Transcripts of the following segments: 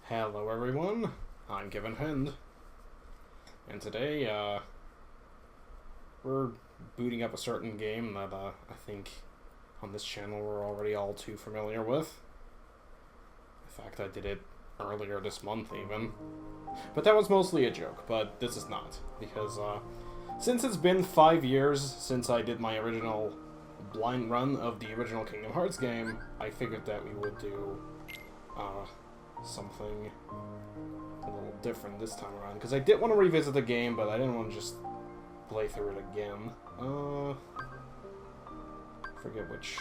Hello everyone, I'm Given Hind, and today, we're booting up a certain game that, I think on this channel we're already all too familiar with. In fact, I did it earlier this month even. But that was mostly a joke, but this is not, because, since it's been 5 years since I did my original blind run of the original Kingdom Hearts game, I figured that we would do, something a little different this time around, because I did want to revisit the game, but I didn't want to just play through it again. Forget which.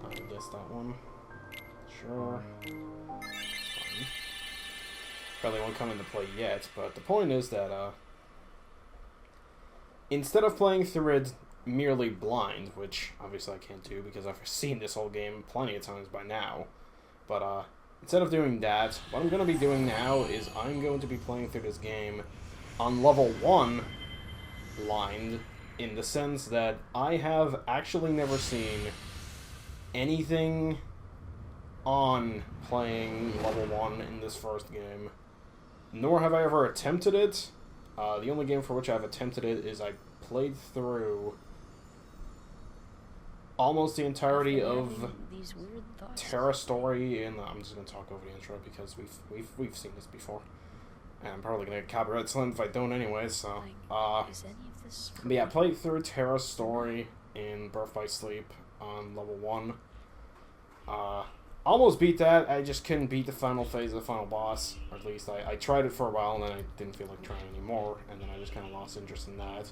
I guess that one. Sure. Fine. Probably won't come into play yet, but the point is that, instead of playing through it merely blind, which obviously I can't do because I've seen this whole game plenty of times by now, but instead of doing that, what I'm going to be doing now is I'm going to be playing through this game on level 1 blind, in the sense that I have actually never seen anything on playing level 1 in this first game, nor have I ever attempted it. The only game for which I've attempted it is I played through almost the entirety of Terra Story, and I'm just gonna talk over the intro because we've seen this before, and I'm probably gonna get copyright slammed if I don't anyway. So, but yeah, I played through Terra Story in Birth by Sleep on level 1. Almost beat that. I just couldn't beat the final phase of the final boss, or at least I tried it for a while, and then I didn't feel like trying anymore, and then I just kind of lost interest in that.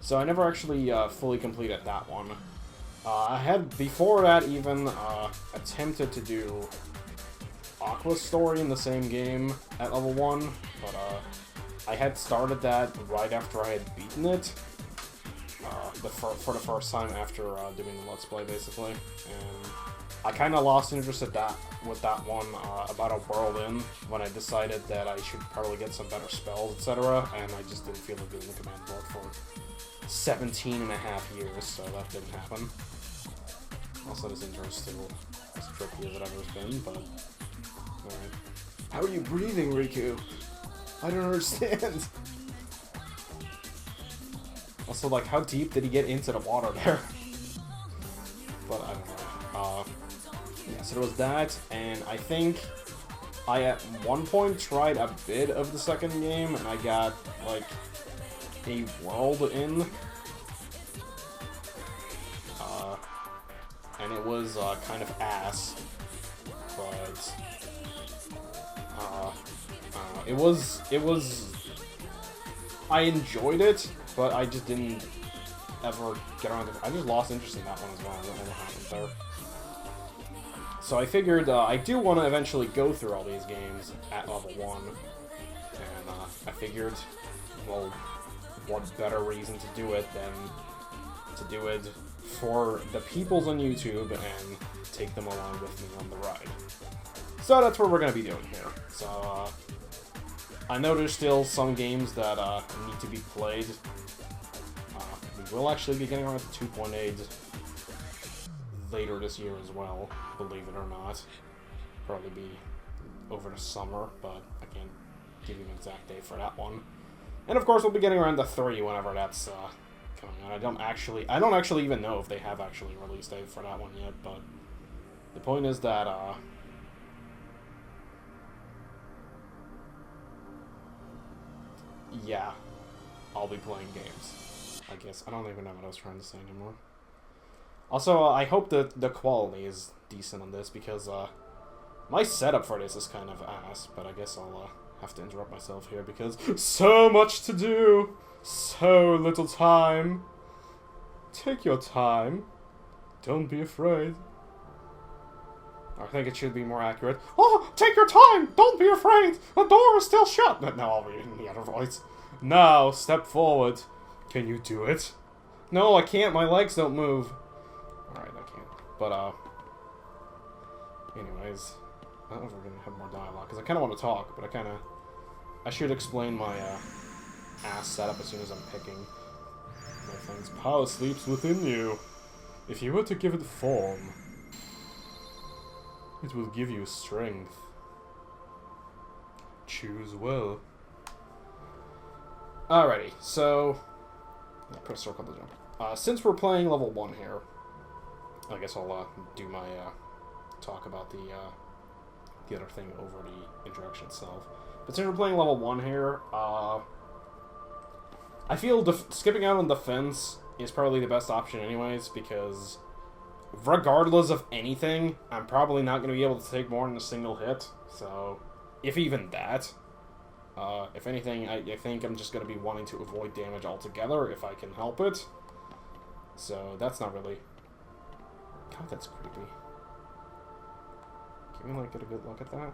So I never actually fully completed that one. I had, before that even, attempted to do Aqua's story in the same game at level 1, but I had started that right after I had beaten it, for the first time after doing the Let's Play, basically, and I kind of lost interest with that one about a world in, when I decided that I should probably get some better spells, etc., and I just didn't feel like doing the command book for 17.5 years, so that didn't happen. Also, this intro is still as tricky as it ever has been, but alright. How are you breathing, Riku? I don't understand. Also, like, how deep did he get into the water there? But I don't know. Yeah, so there was that, and I think I at one point tried a bit of the second game, and I got, like, a world in. And it was kind of ass, but it was. I enjoyed it, but I just didn't ever get around to it. I just lost interest in that one as well. I don't know what happened there. So I figured I do want to eventually go through all these games at level 1, and I figured, well, what better reason to do it than to do it for the peoples on YouTube and take them along with me on the ride. So that's what we're going to be doing here. So I know there's still some games that need to be played. We will actually be getting around to 2.8 later this year as well, believe it or not. Probably be over the summer, but I can't give you an exact date for that one. And of course we'll be getting around to 3 whenever that's coming out. I don't actually even know if they have actually released date for that one yet, but the point is that yeah, I'll be playing games, I guess. I don't even know what I was trying to say anymore. Also, I hope that the quality is decent on this, because my setup for this is kind of ass, but I guess I'll have to interrupt myself here, because so much to do! So little time! Take your time. Don't be afraid. I think it should be more accurate. Oh, take your time! Don't be afraid! The door is still shut! No, I'll read it in the other voice. Now, step forward. Can you do it? No, I can't. My legs don't move. Alright, I can't. But, anyways, I don't know if we're gonna have more dialogue, because I kind of want to talk, but I should explain my, ass setup as soon as I'm picking my things. Power sleeps within you. If you were to give it form, It will give you strength. Choose well. Alrighty, so... Yeah, press circle to jump. Since we're playing level 1 here, I guess I'll do my talk about the other thing over the introduction itself. But since we're playing level 1 here, I feel skipping out on defense is probably the best option anyways, because regardless of anything, I'm probably not going to be able to take more than a single hit, so if even that. If anything, I think I'm just going to be wanting to avoid damage altogether if I can help it. So that's not really... God, that's creepy. Can we, like, get a good look at that?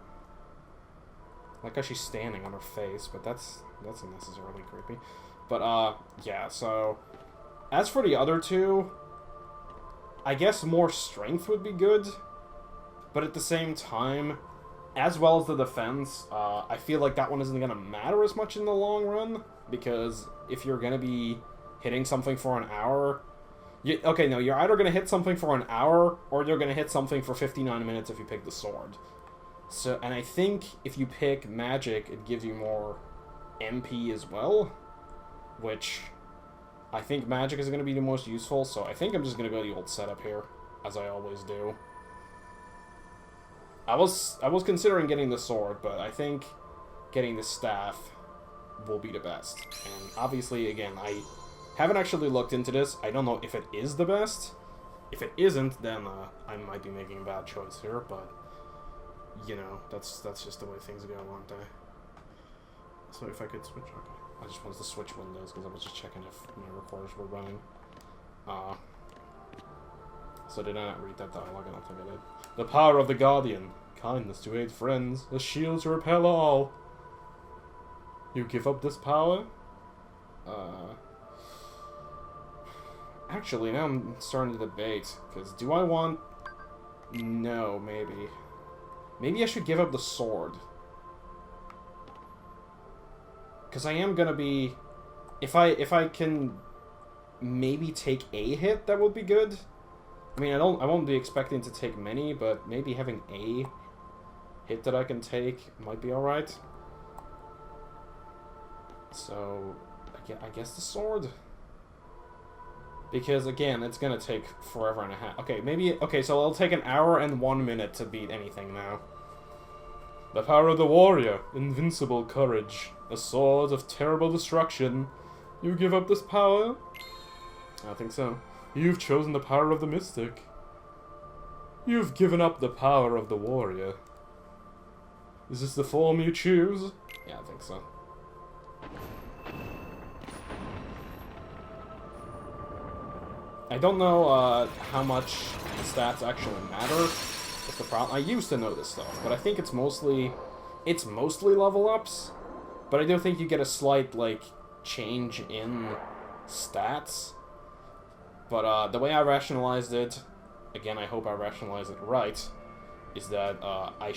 Like how she's standing on her face, but that's unnecessarily creepy. But, yeah, so... As for the other two, I guess more strength would be good, but at the same time, as well as the defense, I feel like that one isn't going to matter as much in the long run, because if you're going to be hitting something for an hour... okay, no, you're either going to hit something for an hour, or you're going to hit something for 59 minutes if you pick the sword. So, and I think if you pick magic, it gives you more MP as well, which I think magic is going to be the most useful, so I think I'm just going to go the old setup here, as I always do. I was considering getting the sword, but I think getting the staff will be the best. And obviously, again, I haven't actually looked into this. I don't know if it is the best. If it isn't, then I might be making a bad choice here, but you know, that's just the way things go, aren't they? So if I could switch, okay. I just wanted to switch windows because I was just checking if my recorders were running. So did I not read that dialogue? I don't think I did. The power of the Guardian. Kindness to aid friends. A shield to repel all. You give up this power? Actually, now I'm starting to debate. Because do I want... No, maybe. Maybe I should give up the sword. Because I am gonna be... If I can maybe take a hit, that would be good. I mean, I won't be expecting to take many, but maybe having a hit that I can take might be alright. So, I guess the sword. Because, again, it's gonna take forever and a half. Okay, maybe... Okay, so it'll take an hour and 1 minute to beat anything now. The power of the warrior. Invincible courage. A sword of terrible destruction. You give up this power? I don't think so. You've chosen the power of the mystic. You've given up the power of the warrior. Is this the form you choose? Yeah, I think so. I don't know how much the stats actually matter. That's the problem. I used to know this stuff, but I think it's mostly level ups. But I do think you get a slight, like, change in stats. But the way I rationalized it, again, I hope I rationalize it right, is that I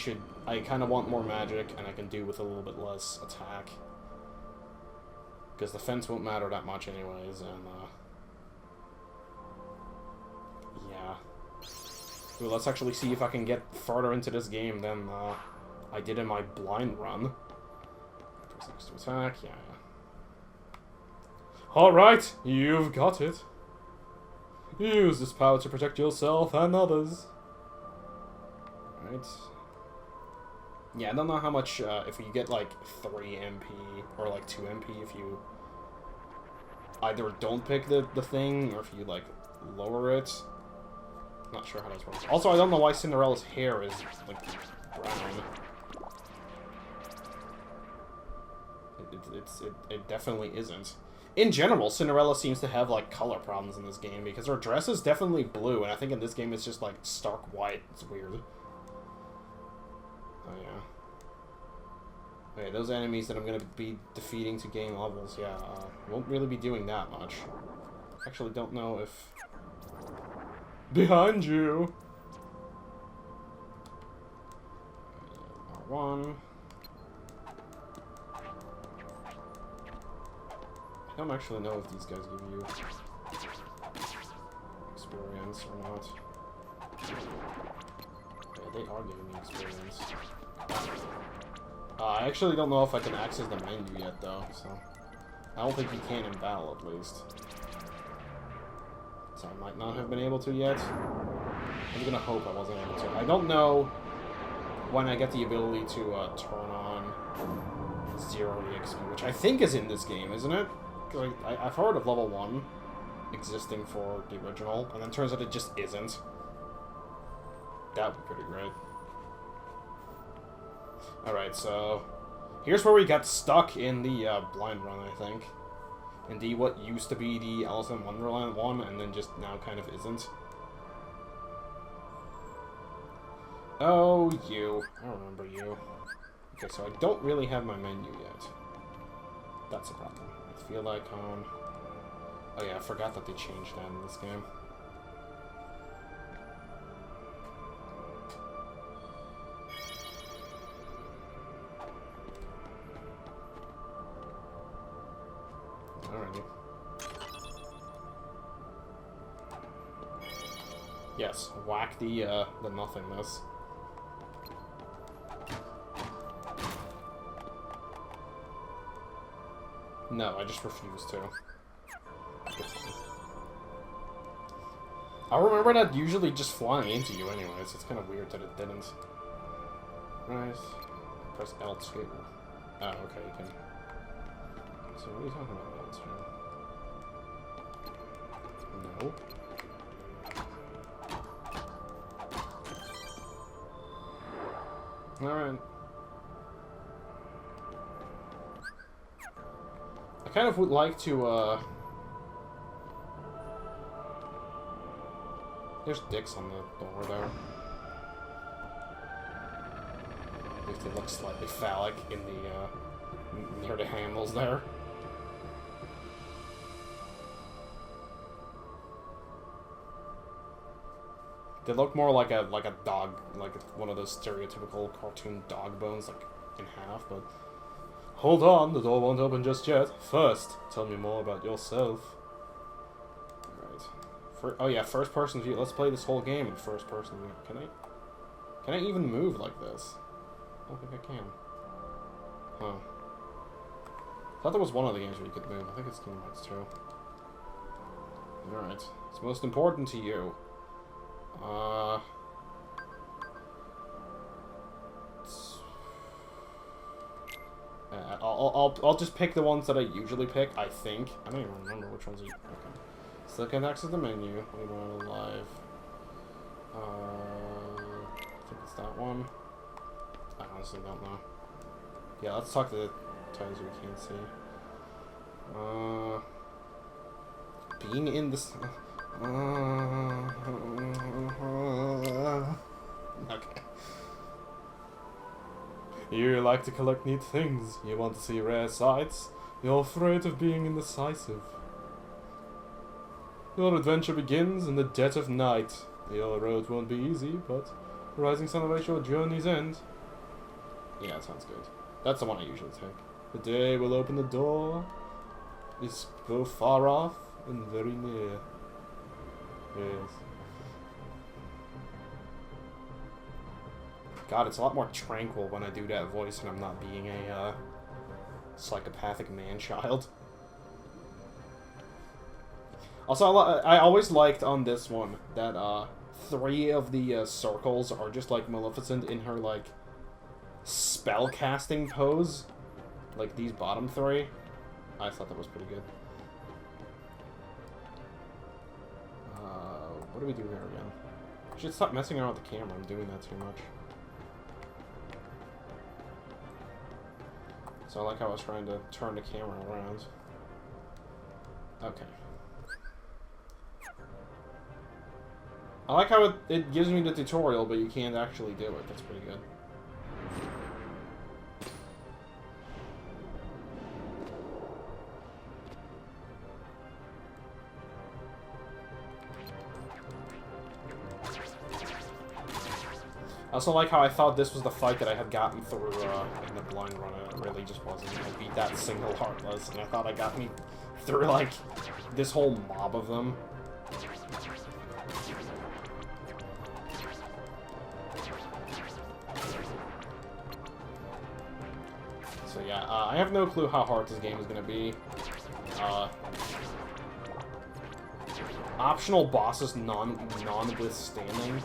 kind of want more magic, and I can do with a little bit less attack. Because defense won't matter that much anyways, and yeah. Ooh, let's actually see if I can get further into this game than I did in my blind run. Press X to attack, yeah. Alright, you've got it. Use this power to protect yourself and others. Alright. Yeah, I don't know how much, if you get like 3 MP, or like 2 MP if you either don't pick the thing, or if you like lower it. Not sure how this works. Also, I don't know why Cinderella's hair is like brown. It definitely isn't. In general, Cinderella seems to have, like, color problems in this game, because her dress is definitely blue, and I think in this game it's just, like, stark white. It's weird. Oh, yeah. Okay, those enemies that I'm gonna be defeating to gain levels, yeah, won't really be doing that much. Actually, don't know if... Behind you! R1... I don't actually know if these guys give you experience or not. Okay, They are giving me experience. I actually don't know if I can access the menu yet, though, so... I don't think you can in battle, at least. So I might not have been able to yet. I'm gonna hope I wasn't able to. I don't know when I get the ability to turn on Zero Exp, which I think is in this game, isn't it? Because I've heard of level 1 existing for the original, and then it turns out it just isn't. That would be pretty great. Alright, so... here's where we got stuck in the blind run, I think. In the what used to be the Alice in Wonderland one, and then just now kind of isn't. Oh, you. I remember you. Okay, so I don't really have my menu yet. That's a problem. Field icon. Oh yeah, I forgot that they changed that in this game. Alrighty. Yes, whack the nothingness. No, I just refuse to. I remember that usually just flying into you anyways. It's kind of weird that it didn't. Right. Press L2. Oh, okay, you can... So what are you talking about, L2? No. Alright. I kind of would like to, there's dicks on the door there. At least they look slightly phallic in the, near the handles there. They look more like a dog, like one of those stereotypical cartoon dog bones, like in half, but... Hold on, the door won't open just yet. First, tell me more about yourself. Alright. Oh yeah, first person view. Let's play this whole game in first person view. Can I even move like this? I don't think I can. Huh. I thought there was one of the games where you could move. I think it's Kingdom Hearts 2. Alright. It's most important to you. I'll just pick the ones that I usually pick, I think. I don't even remember which ones are... Okay. So I can access the menu. We want live. I think it's that one. I honestly don't know. Yeah, let's talk to the titles we can't see. Being in this... Okay. You like to collect neat things. You want to see rare sights. You're afraid of being indecisive. Your adventure begins in the dead of night. Your road won't be easy, but the rising sun awaits your journey's end. Yeah, that sounds good. That's the one I usually take. The day will open the door. It's both far off and very near. Yes. God, it's a lot more tranquil when I do that voice and I'm not being a psychopathic man-child. Also, I always liked on this one that 3 of the circles are just like Maleficent in her like spell-casting pose. Like these bottom 3. I thought that was pretty good. What do we do here again? I should stop messing around with the camera. I'm doing that too much. So I like how I was trying to turn the camera around. Okay. I like how it gives me the tutorial, but you can't actually do it. That's pretty good. I also like how I thought this was the fight that I had gotten through in the blind run, and it really just wasn't. I beat that single Heartless, and I thought I got me through, like, this whole mob of them. So yeah, I have no clue how hard this game is gonna be. Optional bosses notwithstanding,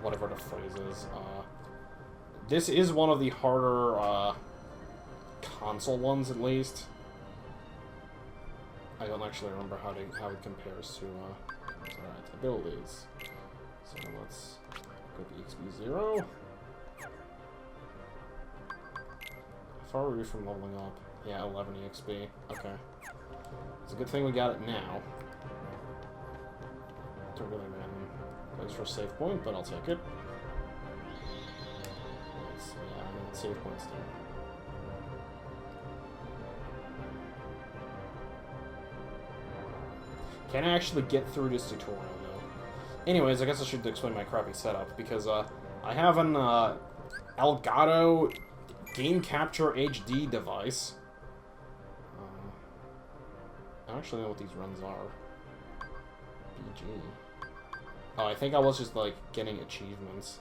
whatever the phrase is. This is one of the harder console ones, at least. I don't actually remember how it compares to alright, abilities. So let's go to XP 0. How far are we from leveling up? Yeah, 11 EXP. Okay. It's a good thing we got it now. It's a really random place for a save point, but I'll take it. Yeah, I mean, save points there. Can I actually get through this tutorial, though? Anyways, I guess I should explain my crappy setup, because I have an Elgato Game Capture HD device. I don't actually know what these runs are. BG. Oh, I think I was just, like, getting achievements.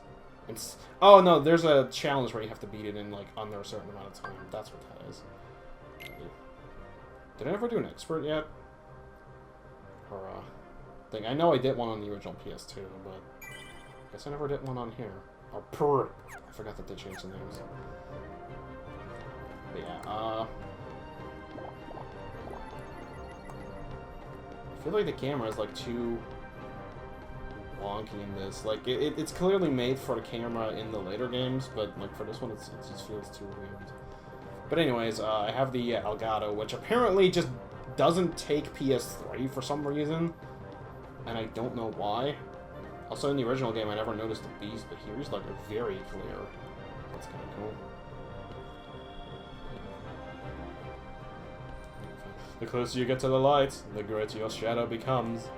Oh, no, there's a challenge where you have to beat it in, like, under a certain amount of time. That's what that is. Did I ever do an expert yet? Or, I know I did one on the original PS2, but I guess I never did one on here. Or I forgot that they changed the names. But yeah, I feel like the camera is, like, too wonky in this. Like, it's clearly made for the camera in the later games, but, like, for this one, it just feels too weird. But anyways, I have the Elgato, which apparently just doesn't take PS3 for some reason, and I don't know why. Also, in the original game, I never noticed the beast, but here he's, like, very clear. That's kind of cool. The closer you get to the light, the greater your shadow becomes.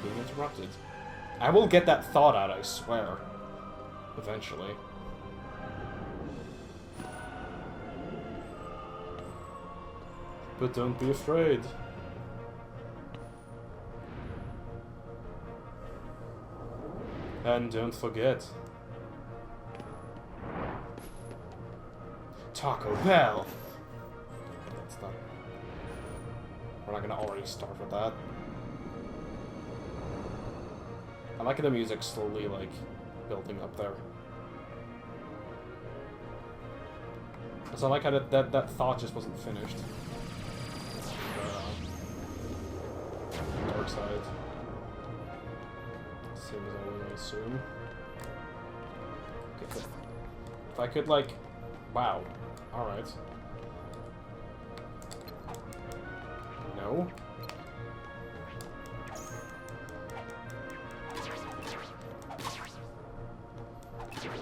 You're being interrupted. I will get that thought out, I swear. Eventually. But don't be afraid. And don't forget. Taco Bell! That's not... We're not gonna already start with that. I like the music slowly, like, building up there. So I like how that thought just wasn't finished. Dark side. Same as I would assume. Okay, if I could, like... Wow. Alright. No?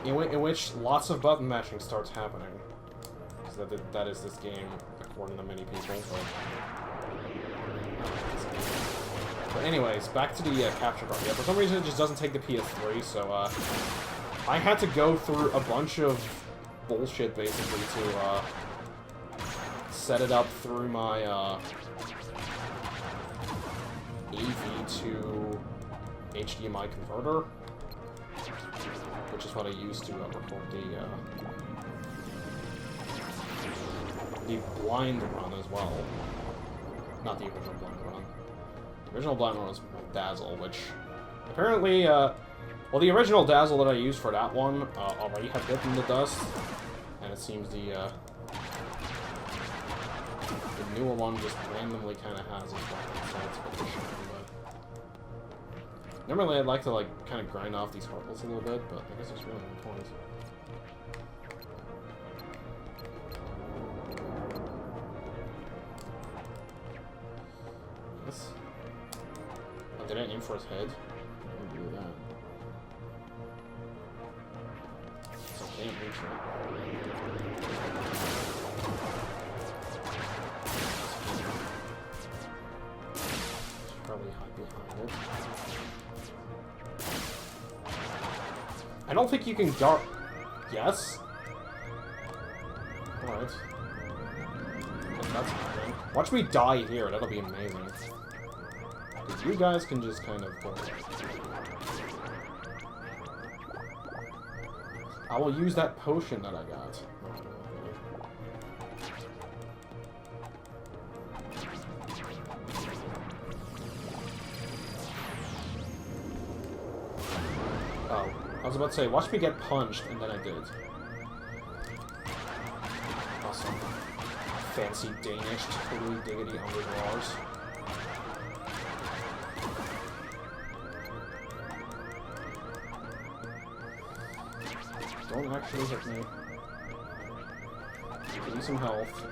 In which lots of button mashing starts happening. Because that is this game, according to many people. But anyways, back to the capture card. Yeah, for some reason it just doesn't take the PS3, so I had to go through a bunch of bullshit, basically, to set it up through my AV to HDMI converter, which is what I used to record the blind run as well. Not the original blind run. The original blind run was Dazzle, which apparently, well, the original Dazzle that I used for that one already had bitten the dust, and it seems the newer one just randomly kind of has as well. So it's a bit of a shame, but normally I'd like to, like, kind of grind off these hurdles a little bit, but I guess there's really no point. Yes. Oh, did I aim for his head? I didn't do that. So I can't reach it. Probably hide behind it. I don't think you can dart. Yes? Alright. That's happening. Watch me die here, that'll be amazing. Because you guys can just kind of go away. I will use that potion that I got. Oh, I was about to say, watch me get punched, and then I did. Awesome. Fancy Danish, totally diggity on the wars. Don't actually hit me. Give me some health.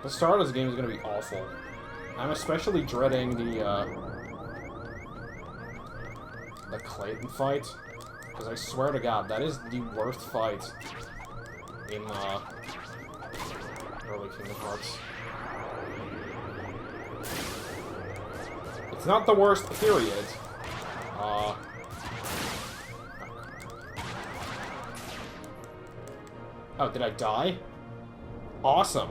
The start of this game is going to be awful. I'm especially dreading the Clayton fight, because I swear to God, that is the worst fight in early Kingdom Hearts. It's not the worst, period. Oh, did I die? Awesome.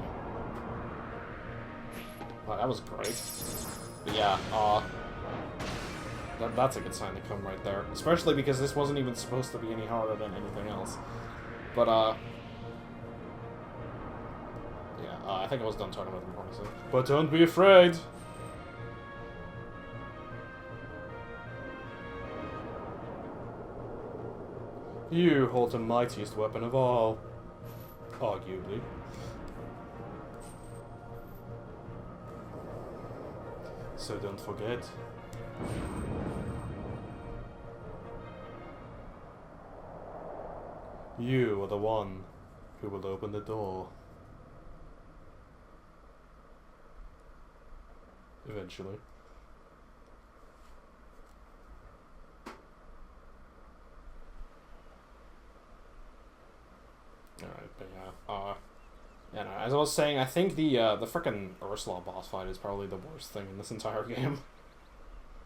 Wow, that was great. But yeah, that's a good sign to come right there. Especially because this wasn't even supposed to be any harder than anything else. But, yeah, I think I was done talking about the performances. But don't be afraid! You hold the mightiest weapon of all. Arguably. So don't forget. You are the one who will open the door. Eventually. Alright, but yeah, no, as I was saying, I think the frickin' Ursula boss fight is probably the worst thing in this entire game.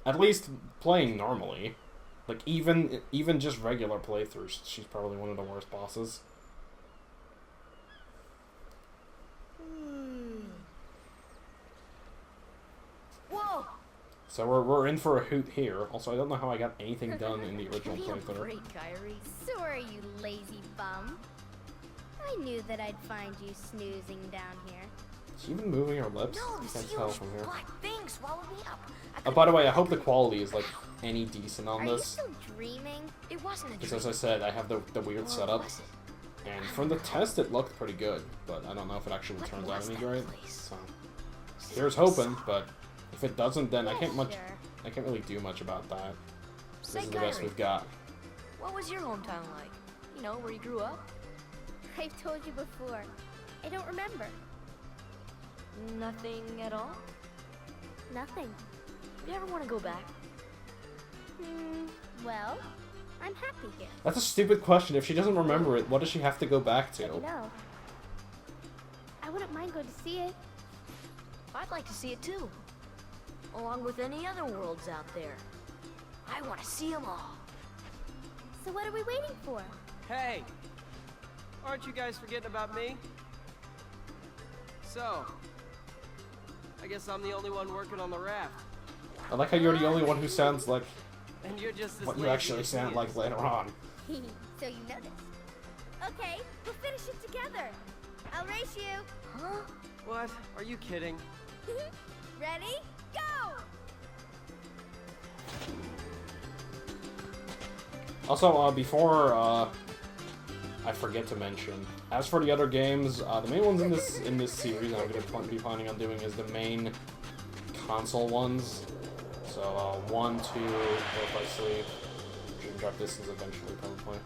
At least playing normally. Like, even just regular playthroughs, she's probably one of the worst bosses. Whoa! So we're in for a hoot here. Also, I don't know how I got anything done in the original playthrough. Great, Kyrie. Sorry, you lazy bum. I knew that I'd find you snoozing down here. Is she even moving her lips? No, I the can't tell from here. black thing swallowed me up. Oh, by the way, I hope the quality is, like, any decent on Are you this. still dreaming? It wasn't a Because dream. as I said, I have the weird setup. Was it? And from the test, it looked pretty good. But I don't know if it actually What turns out was any that great. place? So, here's hoping, but if it doesn't, then I Yeah, can't sure. I can't really do much about that. This Say, is the best Kyrie, we've got. what was your hometown like? You know, where you grew up? I've told you before. I don't remember. Nothing at all? Nothing. You ever want to go back? Well, I'm happy here. That's a stupid question. If she doesn't remember it, what does she have to go back to? No. I wouldn't mind going to see it. I'd like to see it too. Along with any other worlds out there. I want to see them all. So what are we waiting for? Hey! Aren't you guys forgetting about me? So, I guess I'm the only one working on the raft. I like how you're the only one who sounds like And you're just as what you lazy actually as he sound is. like later on. So you noticed. Okay, we'll finish it together. I'll race you. Huh? What? Are you kidding? Ready? Go! Also, before I forget to mention, as for the other games, the main ones in this series I'm going to be planning on doing is the main console ones. So 1, 2, If I Sleep, Dream Drop Distance eventually probably.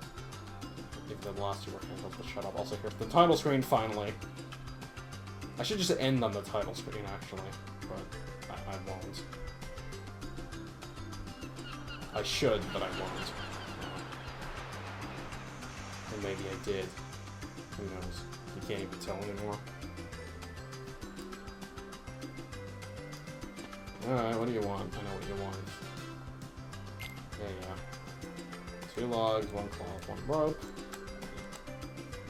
Even the last two were handled, but shut up. Also, here's the title screen finally. I should just end on the title screen actually, but I won't. I should, but I won't. Or maybe I did. Who knows? You can't even tell anymore. Alright, what do you want? I know what you want. Yeah. 2 logs, 1 cloth, 1 rope.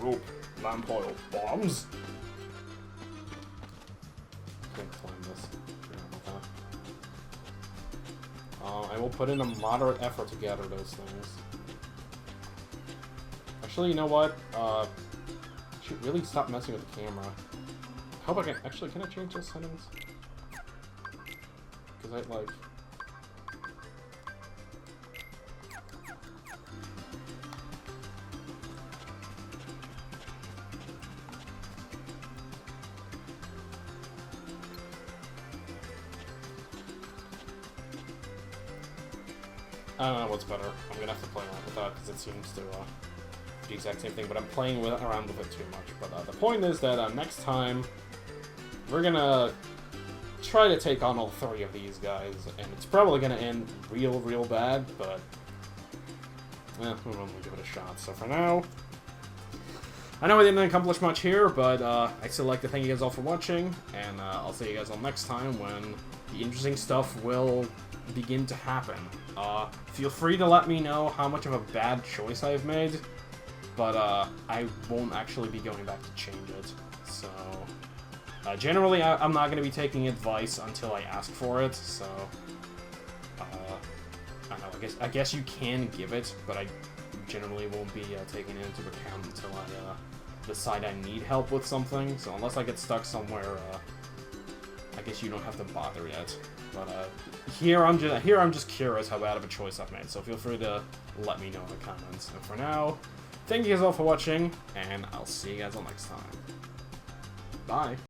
Rope, lamp oil, bombs. Can't climb this. I will put in a moderate effort to gather those things. Actually, you know what? I should really stop messing with the camera. I hope I can... Actually, can I change those settings? Because I, like... I don't know what's better. I'm gonna have to play around with that because it seems to do the exact same thing, but I'm playing around with it too much. But the point is that next time we're gonna try to take on all 3 of these guys, and it's probably gonna end real bad, but we'll give it a shot. So for now, I know I didn't accomplish much here, but I still like to thank you guys all for watching, and I'll see you guys all next time when the interesting stuff will begin to happen. Feel free to let me know how much of a bad choice I've made, but I won't actually be going back to change it. So generally, I'm not going to be taking advice until I ask for it. So I don't know. I guess you can give it, but I generally won't be taking it into account until I decide I need help with something. So unless I get stuck somewhere, I guess you don't have to bother yet. But here I'm just curious how bad of a choice I've made. So feel free to let me know in the comments. And for now, thank you guys all for watching, and I'll see you guys all next time. Bye.